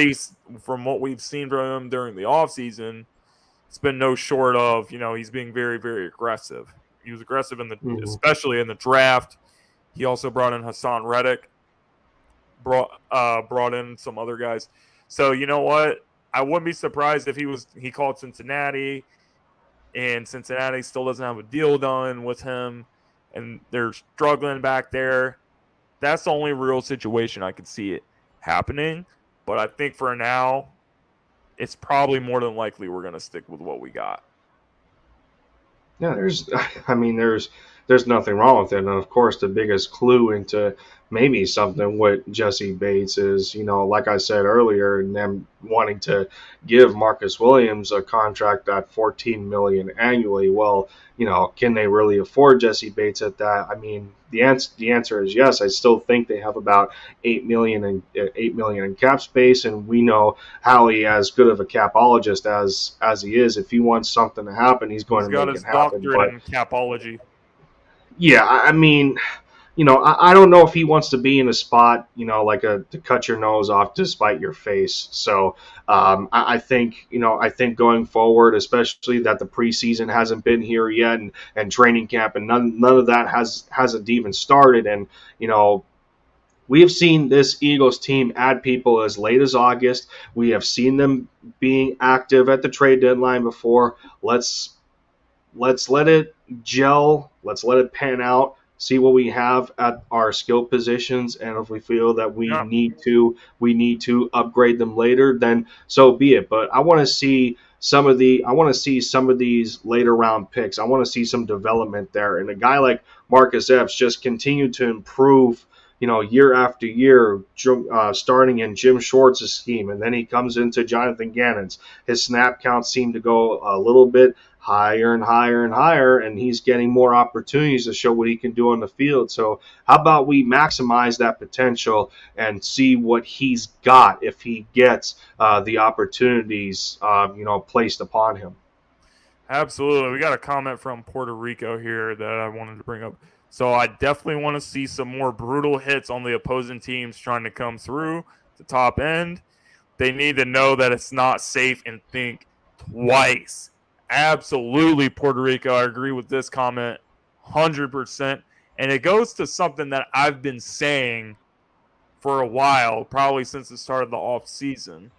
we've seen from him during the offseason, it's been no short of, he's being very, very aggressive. He was aggressive especially in the draft. He also brought in Hassan Reddick, brought in some other guys. So you know what? I wouldn't be surprised if he called Cincinnati, and Cincinnati still doesn't have a deal done with him, and they're struggling back there. That's the only real situation I could see it happening. But I think for now, it's probably more than likely we're going to stick with what we got. Yeah, there's nothing wrong with it. And of course, the biggest clue into maybe something with Jesse Bates is, like I said earlier, and them wanting to give Marcus Williams a contract at $14 million annually. Well, can they really afford Jesse Bates at that? I mean, the answer is yes. I still think they have about $8 million in cap space, and we know Howie, as good of a capologist as he is, if he wants something to happen, he's going to make it happen. He's got his doctorate in capology. Yeah, I mean, I don't know if he wants to be in a spot, like to cut your nose off to spite your face. So I think going forward, especially that the preseason hasn't been here yet, and training camp, and none of that hasn't even started. And, we have seen this Eagles team add people as late as August. We have seen them being active at the trade deadline before. Let's let it gel. Let's let it pan out. See what we have at our skill positions, and if we feel that we need to upgrade them later, then so be it. But I want to see some of these later round picks. I want to see some development there, and a guy like Marcus Epps just continue to improve, year after year, starting in Jim Schwartz's scheme, and then he comes into Jonathan Gannon's. His snap counts seem to go a little bit higher and higher and higher, and he's getting more opportunities to show what he can do on the field. So how about we maximize that potential and see what he's got if he gets the opportunities, placed upon him. Absolutely. We got a comment from Puerto Rico here that I wanted to bring up. So I definitely want to see some more brutal hits on the opposing teams trying to come through the top end. They need to know that it's not safe and think twice. Absolutely, Puerto Rico. I agree with this comment 100%. And it goes to something that I've been saying for a while, probably since the start of the offseason.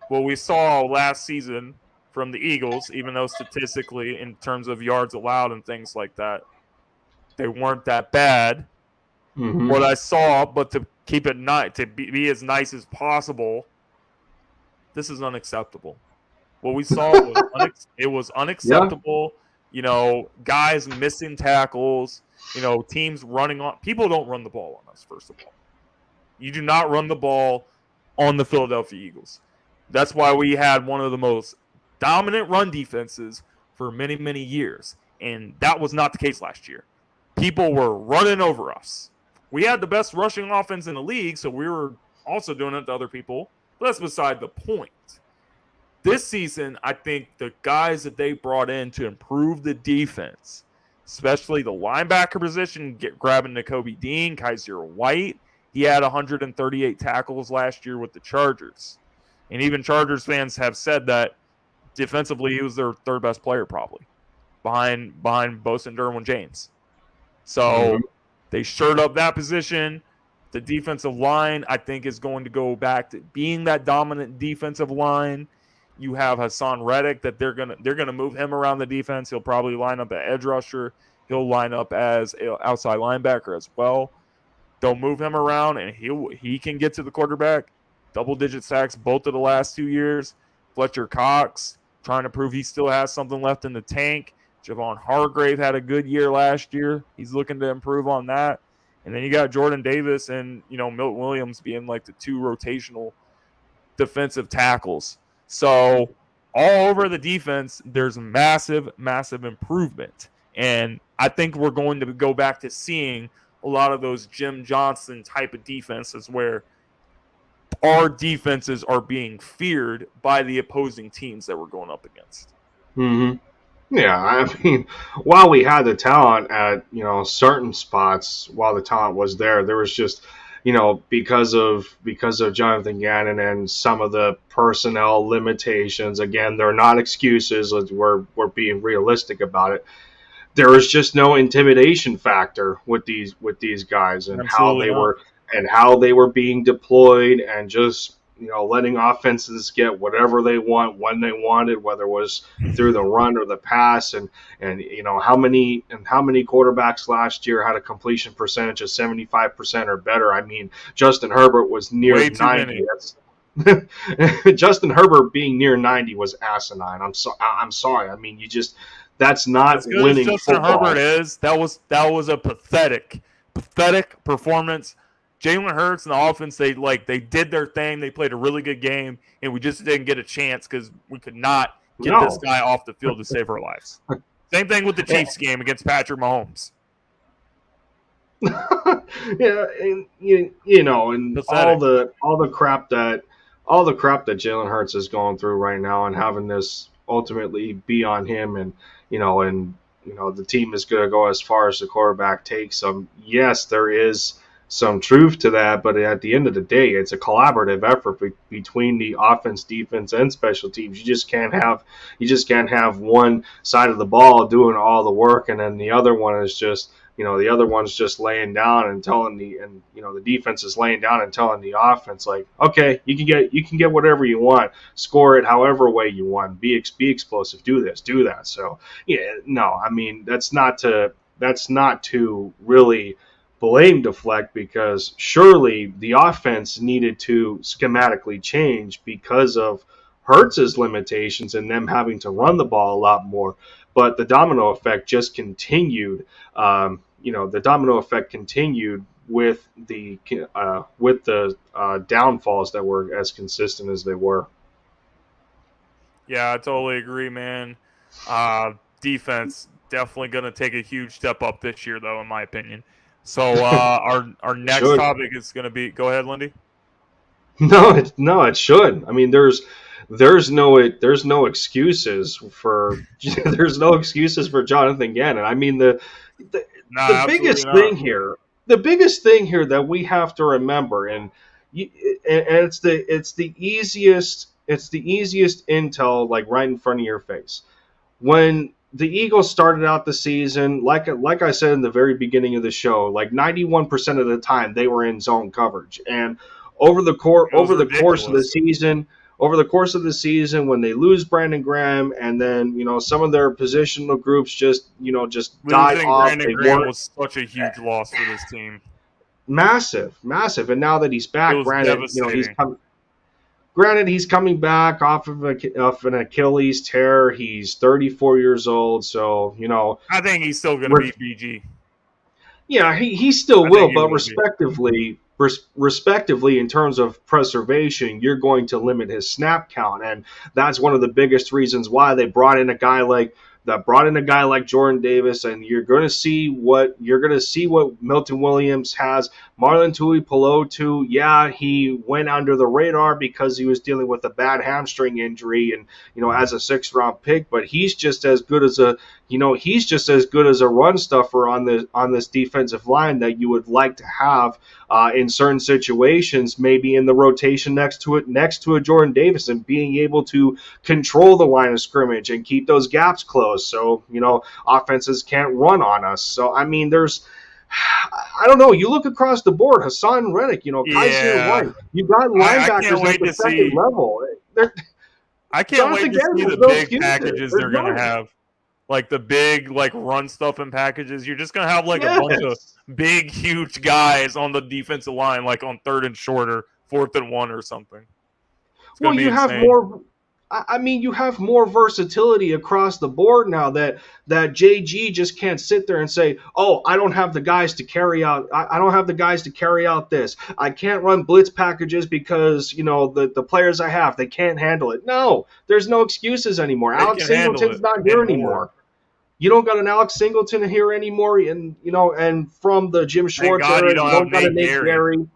What we saw last season from the Eagles, even though statistically in terms of yards allowed and things like that, they weren't that bad. Mm-hmm. What I saw, but to keep it to be as nice as possible, this is unacceptable. What we saw was unacceptable. guys missing tackles, teams running on. People don't run the ball on us, first of all. You do not run the ball on the Philadelphia Eagles. That's why we had one of the most dominant run defenses for many, many years. And that was not the case last year. People were running over us. We had the best rushing offense in the league, so we were also doing it to other people. But that's beside the point. This season, I think the guys that they brought in to improve the defense, especially the linebacker position, grabbing Nakobe Dean, Kaiser White, he had 138 tackles last year with the Chargers. And even Chargers fans have said that defensively he was their third best player probably, behind Bosa and Derwin James. So they shored up that position. The defensive line, I think, is going to go back to being that dominant defensive line. You have Hassan Reddick that they're gonna move him around the defense. He'll probably line up at edge rusher. He'll line up as an outside linebacker as well. They'll move him around, and he can get to the quarterback. Double-digit sacks both of the last 2 years. Fletcher Cox trying to prove he still has something left in the tank. Javon Hargrave had a good year last year. He's looking to improve on that. And then you got Jordan Davis and, Milton Williams being like the two rotational defensive tackles. So all over the defense, there's massive, massive improvement. And I think we're going to go back to seeing a lot of those Jim Johnson type of defenses where our defenses are being feared by the opposing teams that we're going up against. Mm-hmm. Yeah, I mean, while we had the talent at, certain spots, while the talent was there was just, because of Jonathan Gannon and some of the personnel limitations. Again, they're not excuses. We're being realistic about it. There was just no intimidation factor with these guys and how they were being deployed, and just letting offenses get whatever they want when they wanted, whether it was through the run or the pass, and how many quarterbacks last year had a completion percentage of 75% or better. I mean, Justin Herbert was near 90. Justin Herbert being near 90 was asinine. I'm sorry. I mean, that's not as good winning as Justin football. Herbert is. That was a pathetic performance. Jalen Hurts and the offense, they did their thing. They played a really good game, and we just didn't get a chance because we could not get this guy off the field to save our lives. Same thing with the Chiefs game against Patrick Mahomes. Yeah, and and pathetic. all the crap that Jalen Hurts is going through right now, and having this ultimately be on him, and the team is going to go as far as the quarterback takes them. Yes, there is some truth to that, but at the end of the day, it's a collaborative effort between the offense, defense, and special teams. You just can't have one side of the ball doing all the work, and then the other one is just laying down and telling the defense is laying down and telling the offense, like, okay, you can get whatever you want, score it however way you want, be explosive, do this, do that. So yeah, no, I mean, that's not to really blame deflect, because surely the offense needed to schematically change because of Hurts's limitations and them having to run the ball a lot more. But the domino effect just continued. The domino effect continued with the downfalls that were as consistent as they were. Yeah, I totally agree, man. Defense definitely going to take a huge step up this year, though, in my opinion. So our next topic is going to be. Go ahead, Lindy. No, it should. I mean, there's no excuses for Jonathan Gannon. I mean, the biggest thing here that we have to remember, and it's the easiest intel, like, right in front of your face. When the Eagles started out the season, like I said in the very beginning of the show, like 91% of the time they were in zone coverage, and over the course of the season, when they lose Brandon Graham, and then some of their positional groups just die off. Brandon Graham was such a huge loss for this team. Massive, and now that he's back, Brandon, he's come. granted, he's coming back off of an Achilles tear. He's 34 years old, so I think he's still going to be BG. Yeah, he still will, but will respectively, in terms of preservation, you're going to limit his snap count, and that's one of the biggest reasons why they brought in a guy like Jordan Davis, and you're going to see what Milton Williams has. Marlon Tuipulotu, yeah, he went under the radar because he was dealing with a bad hamstring injury, and as a 6th-round pick, but he's just as good as a run stuffer on this defensive line that you would like to have in certain situations, maybe in the rotation next to a Jordan Davis, and being able to control the line of scrimmage and keep those gaps closed so offenses can't run on us. So I mean, I don't know. You look across the board, Hassan Reddick, Kaiser White. You got linebackers at the second level. I can't wait to see the big packages they're going to have. Like the big run stuff and packages. You're just going to have a bunch of big, huge guys on the defensive line, like on 3rd and short or 4th and 1 or something. Well, you have more. I mean, you have more versatility across the board now that JG just can't sit there and say, "Oh, I don't have the guys to carry out. I don't have the guys to carry out this. I can't run blitz packages because the players I have, they can't handle it." No, there's no excuses anymore. Alex Singleton's not here anymore. You don't got an Alex Singleton here anymore, and and from the Jim Schwartz era, you don't got a Nate Gary.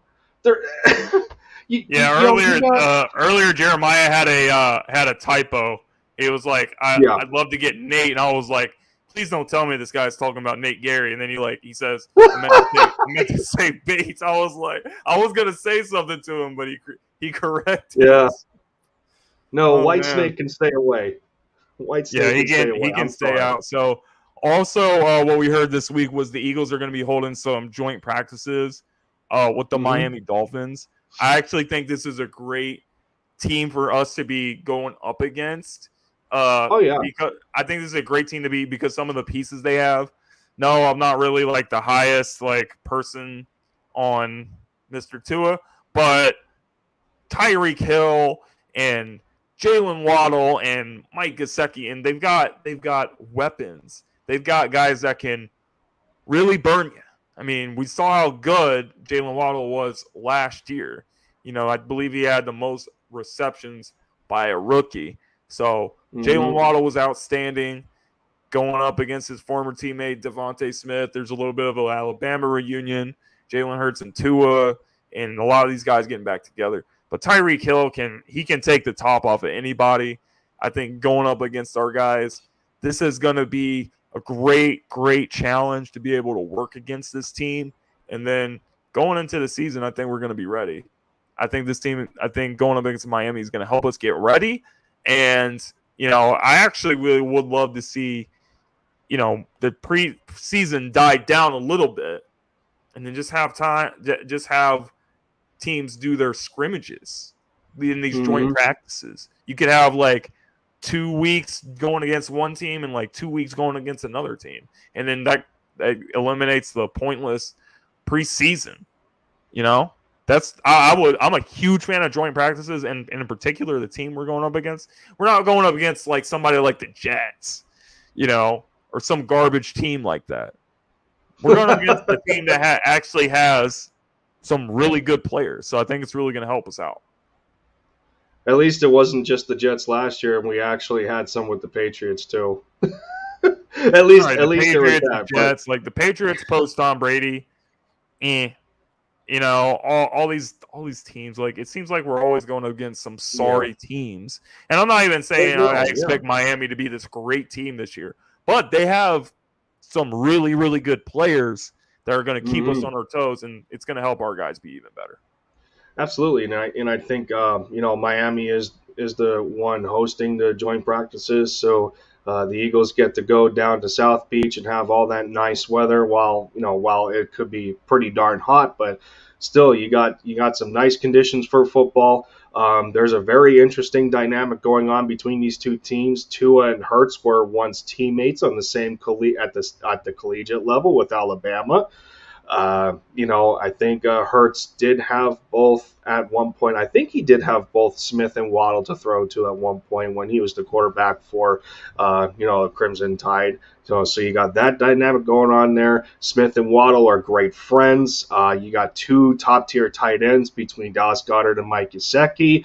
Earlier Jeremiah had a typo. It was like I'd love to get Nate, and I was like, please don't tell me this guy's talking about Nate Gary. And then he says I meant to say Bates. I was like, I was gonna say something to him, but he corrected. Yeah. No, Whitesnake can stay away. Whitesnake he can stay out. So also what we heard this week was the Eagles are going to be holding some joint practices with the Miami Dolphins. I actually think this is a great team for us to be going up against. Because I think this is a great team to be because some of the pieces they have. No, I'm not really the highest person on Mr. Tua, but Tyreek Hill and Jalen Waddle and Mike Gesicki, and they've got weapons. They've got guys that can really burn you. I mean, we saw how good Jalen Waddle was last year. I believe he had the most receptions by a rookie. So Jalen Waddle was outstanding going up against his former teammate Devontae Smith. There's a little bit of an Alabama reunion. Jalen Hurts and Tua, and a lot of these guys getting back together. But Tyreek Hill can take the top off of anybody. I think going up against our guys, this is going to be a great, great challenge to be able to work against this team. And then going into the season, I think we're going to be ready. I think going up against Miami is going to help us get ready. And, I actually really would love to see, the preseason die down a little bit and then just have teams do their scrimmages in these joint practices. You could have 2 weeks going against one team and 2 weeks going against another team. And then that eliminates the pointless preseason. I'm a huge fan of joint practices, and in particular the team we're going up against. We're not going up against somebody like the Jets, or some garbage team like that. We're going up against the team that actually has some really good players. So I think it's really going to help us out. At least it wasn't just the Jets last year, and we actually had some with the Patriots too. at least there was that. Jets, the Patriots post Tom Brady, all these teams. It seems like we're always going against some sorry teams. And I'm not even saying I expect Miami to be this great team this year, but they have some really, really good players that are going to keep us on our toes, and it's going to help our guys be even better. Absolutely, and I think Miami is the one hosting the joint practices, so the Eagles get to go down to South Beach and have all that nice weather while it could be pretty darn hot, but still you got some nice conditions for football. There's a very interesting dynamic going on between these two teams. Tua and Hurts were once teammates on the same at the collegiate level with Alabama. I think Hurts did have both at one point. I think he did have both Smith and Waddle to throw to at one point when he was the quarterback for, the Crimson Tide. So you got that dynamic going on there. Smith and Waddle are great friends. You got two top-tier tight ends between Dallas Goedert and Mike Gesicki.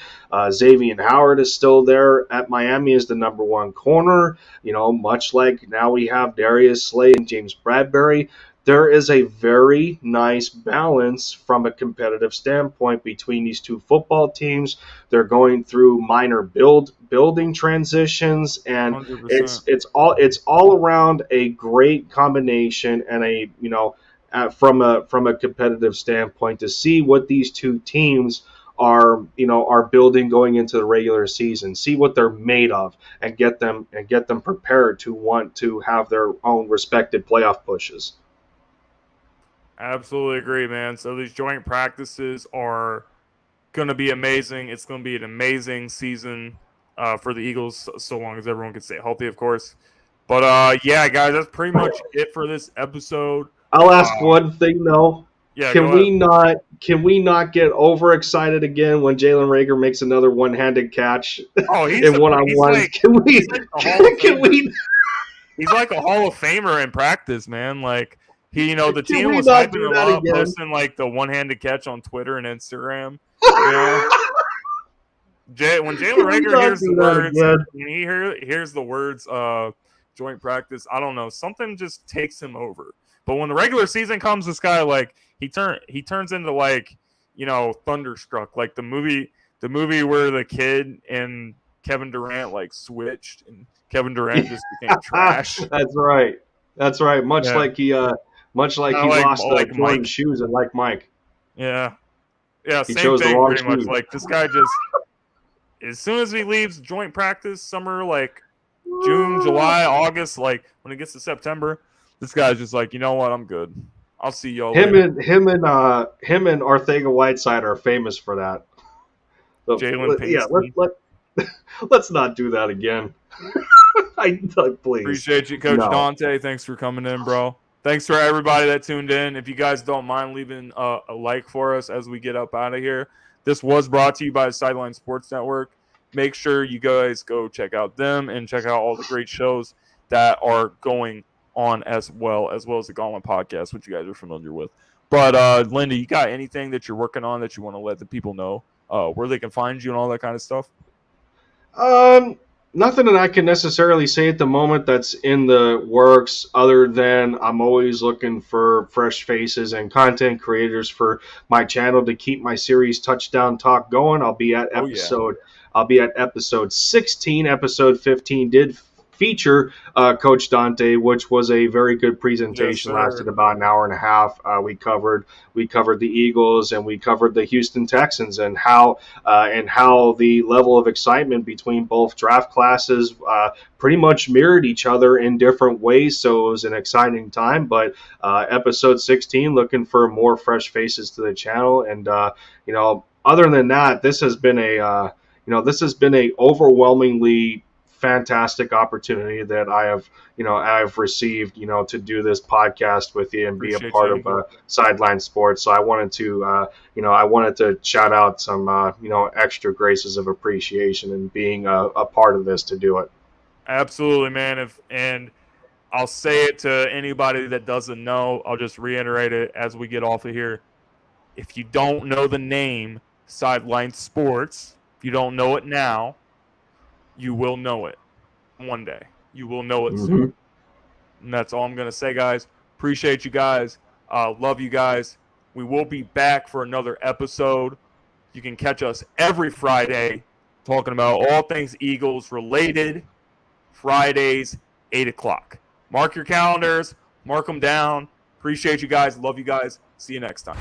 Xavier Howard is still there at Miami as the number one corner. Much like now we have Darius Slay and James Bradberry. There is a very nice balance from a competitive standpoint between these two football teams. They're going through minor building transitions, and 100%. it's all around a great combination and from a competitive standpoint to see what these two teams are building going into the regular season, see what they're made of, and get them prepared to want to have their own respective playoff pushes. Absolutely agree, man. So these joint practices are going to be amazing. It's going to be an amazing season for the Eagles, so long as everyone can stay healthy, of course. But, yeah, guys, that's pretty much it for this episode. I'll ask one thing, though. Yeah, Can we not get overexcited again when Jalen Reagor makes another one-handed catch in one-on-one? He's like a Hall of Famer in practice, man. Like, the team was hyping him up, posting like the one-handed catch on Twitter and Instagram. When Jalen Reagor hears the words, when he hears the words joint practice, I don't know, something just takes him over. But when the regular season comes, this guy he turns into Thunderstruck, like the movie where the kid and Kevin Durant switched, and Kevin Durant just became trash. That's right. Much like he lost Jordan shoes and like Mike. Yeah, same thing pretty much. Like this guy just, as soon as he leaves joint practice, summer June, July, August, when it gets to September, this guy's just like, you know what, I'm good. I'll see y'all later. Him and Ortega-Whiteside are famous for that. So, Jalen Payton. Yeah, let's not do that again. Please. Appreciate you, Coach Dante. Thanks for coming in, bro. Thanks for everybody that tuned in. If you guys don't mind leaving a like for us as we get up out of here. This was brought to you by the Sideline Sports Network. Make sure you guys go check out them and check out all the great shows that are going on as well as the Gauntlet Podcast, which you guys are familiar with. But, Linda, you got anything that you're working on that you want to let the people know where they can find you and all that kind of stuff? Nothing that I can necessarily say at the moment that's in the works, other than I'm always looking for fresh faces and content creators for my channel to keep my series Touchdown Talk going. I'll be at episode 16. Episode 15 did feature Coach Dante, which was a very good presentation. Yes, lasted about an hour and a half. We covered the Eagles and we covered the Houston Texans and how the level of excitement between both draft classes pretty much mirrored each other in different ways. So it was an exciting time. But episode 16, looking for more fresh faces to the channel. And other than that, this has been a overwhelmingly fantastic opportunity that I've received, to do this podcast with you and be a part of Sideline Sports. So I wanted to shout out some, extra graces of appreciation and being a part of this to do it. Absolutely, man. And I'll say it to anybody that doesn't know, I'll just reiterate it as we get off of here. If you don't know the name Sideline Sports, if you don't know it now, you will know it one day. You will know it soon. And that's all I'm going to say, guys. Appreciate you guys. Love you guys. We will be back for another episode. You can catch us every Friday talking about all things Eagles related. Fridays, 8 o'clock. Mark your calendars. Mark them down. Appreciate you guys. Love you guys. See you next time.